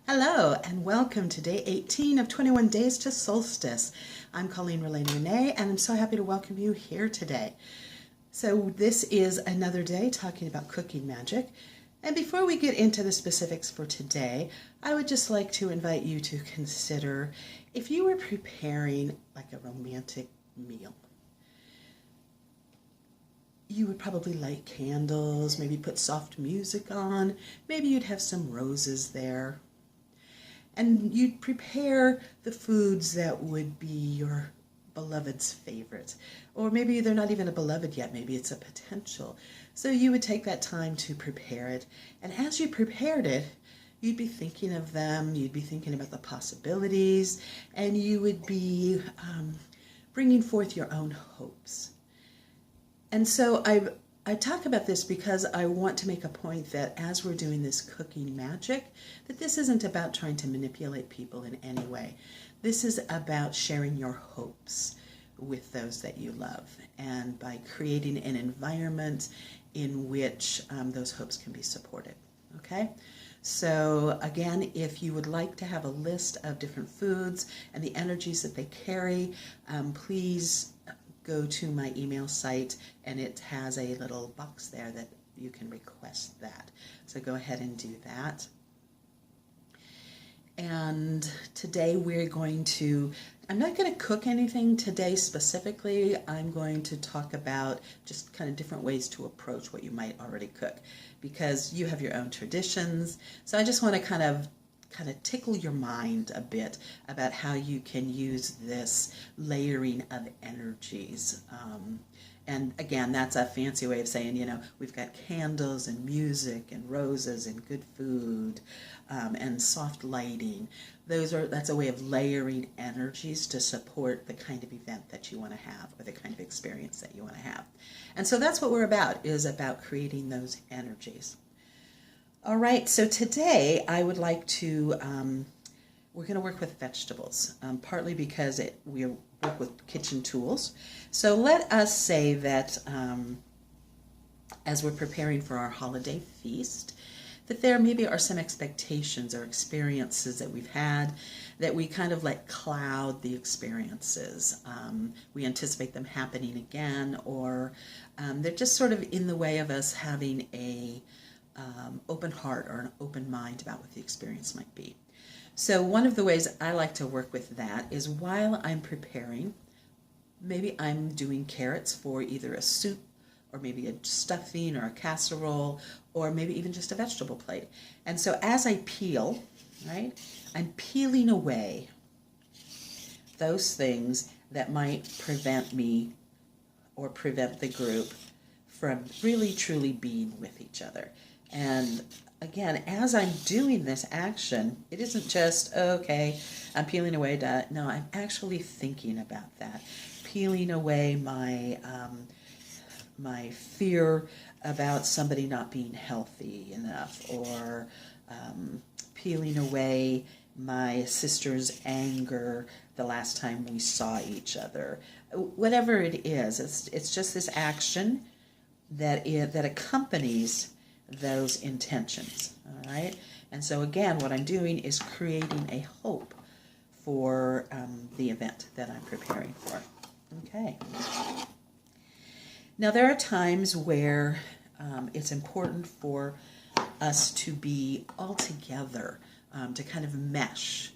Hello and welcome to day 18 of 21 days to Solstice. I'm Colleen Renee and I'm so happy to welcome you here today. So this is another day talking about cooking magic. And before we get into the specifics for today, I would just like to invite you to consider if you were preparing like a romantic meal. You would probably light candles, maybe put soft music on, maybe you'd have some roses there. And you'd prepare the foods that would be your beloved's favorites. Or maybe they're not even a beloved yet, maybe it's a potential. So you would take that time to prepare it. And as you prepared it, you'd be thinking of them, you'd be thinking about the possibilities, and you would be bringing forth your own hopes. And so I talk about this because I want to make a point that as we're doing this cooking magic, that this isn't about trying to manipulate people in any way. This is about sharing your hopes with those that you love and by creating an environment in which those hopes can be supported. Okay? So again, if you would like to have a list of different foods and the energies that they carry, please go to my email site and it has a little box there that you can request that. So go ahead and do that. And today we're going to, I'm not going to cook anything today specifically. I'm going to talk about just kind of different ways to approach what you might already cook because you have your own traditions. So I just want to kind of tickle your mind a bit about how you can use this layering of energies. And again, that's a fancy way of saying, you know, we've got candles and music and roses and good food and soft lighting. That's a way of layering energies to support the kind of event that you want to have or the kind of experience that you want to have. And so that's what we're about, is about creating those energies. All right, so today I would like to, we're going to work with vegetables, partly because we work with kitchen tools. So let us say that as we're preparing for our holiday feast, that there maybe are some expectations or experiences that we've had that we kind of let cloud the experiences. We anticipate them happening again, or they're just sort of in the way of us having a open heart or an open mind about what the experience might be. So one of the ways I like to work with that is while I'm preparing, maybe I'm doing carrots for either a soup or maybe a stuffing or a casserole or maybe even just a vegetable plate. And so as I peel, right, I'm peeling away those things that might prevent me or prevent the group from really truly being with each other. And again, as I'm doing this action, it isn't just, okay, I'm peeling away that. No, I'm actually thinking about that. Peeling away my my fear about somebody not being healthy enough, or peeling away my sister's anger the last time we saw each other. Whatever it is, it's just this action that accompanies those intentions. All right, and so again, what I'm doing is creating a hope for the event that I'm preparing for. Okay. Now there are times where it's important for us to be all together, to kind of mesh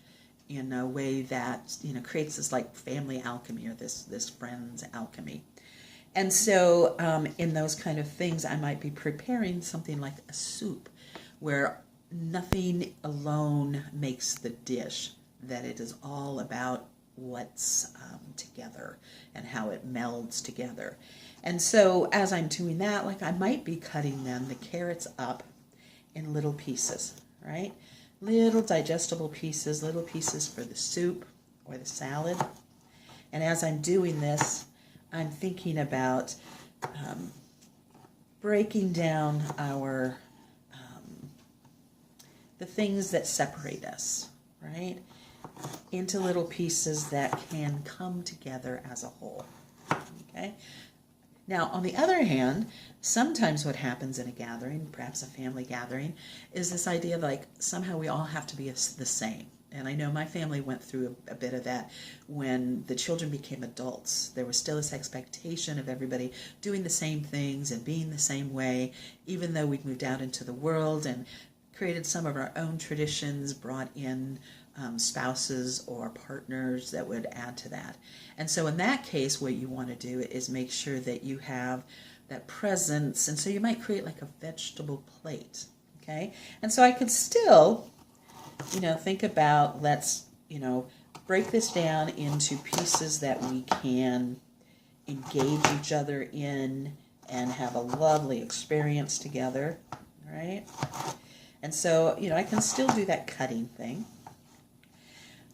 in a way that, you know, creates this like family alchemy or this friends alchemy. And so in those kind of things, I might be preparing something like a soup where nothing alone makes the dish, that it is all about what's together and how it melds together. And so as I'm doing that, like I might be cutting the carrots up in little pieces, right? Little digestible pieces, little pieces for the soup or the salad. And as I'm doing this, I'm thinking about breaking down the things that separate us, right, into little pieces that can come together as a whole. Okay, Now, on the other hand, sometimes what happens in a gathering, perhaps a family gathering, is this idea of like somehow we all have to be the same. And I know my family went through a bit of that when the children became adults. There was still this expectation of everybody doing the same things and being the same way, even though we'd moved out into the world and created some of our own traditions, brought in spouses or partners that would add to that. And so in that case, what you want to do is make sure that you have that presence. And so you might create like a vegetable plate, okay? And so I could still, think about, let's, break this down into pieces that we can engage each other in and have a lovely experience together, right? And so, I can still do that cutting thing.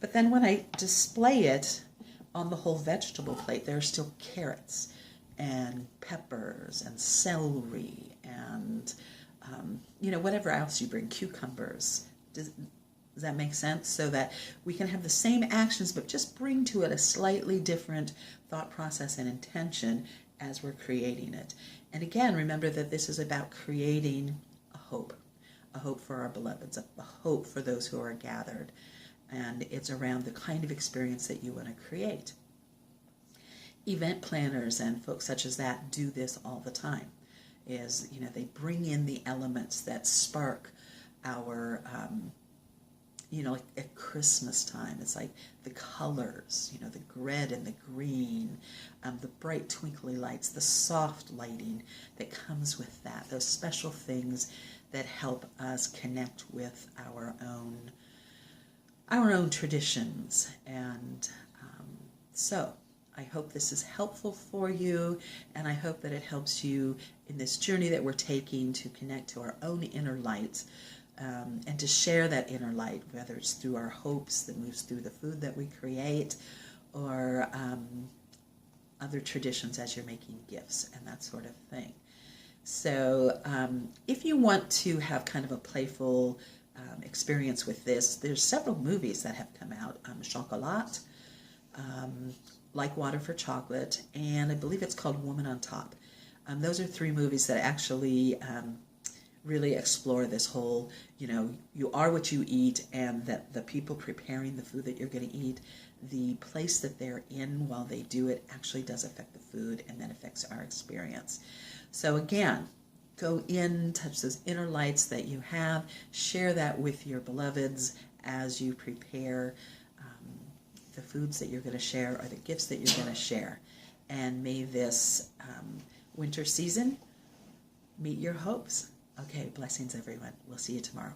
But then when I display it on the whole vegetable plate, there are still carrots and peppers and celery and, whatever else you bring, cucumbers. Does that make sense? So that we can have the same actions, but just bring to it a slightly different thought process and intention as we're creating it. And again, remember that this is about creating a hope for our beloveds, a hope for those who are gathered. And it's around the kind of experience that you want to create. Event planners and folks such as that do this all the time. They bring in the elements that spark our, like at Christmas time, it's like the colors, the red and the green, the bright twinkly lights, the soft lighting that comes with that, those special things that help us connect with our own traditions. And so I hope this is helpful for you, and I hope that it helps you in this journey that we're taking to connect to our own inner light, and to share that inner light, whether it's through our hopes that moves through the food that we create, or other traditions as you're making gifts and that sort of thing. So if you want to have kind of a playful experience with this, there's several movies that have come out. Chocolat, Like Water for Chocolate, and I believe it's called Woman on Top. Those are 3 movies that actually really explore this whole, you are what you eat, and that the people preparing the food that you're going to eat, the place that they're in while they do it actually does affect the food, and then affects our experience. So again, go in, touch those inner lights that you have, share that with your beloveds as you prepare the foods that you're going to share, or the gifts that you're going to share. And may this winter season meet your hopes. Okay, blessings everyone. We'll see you tomorrow.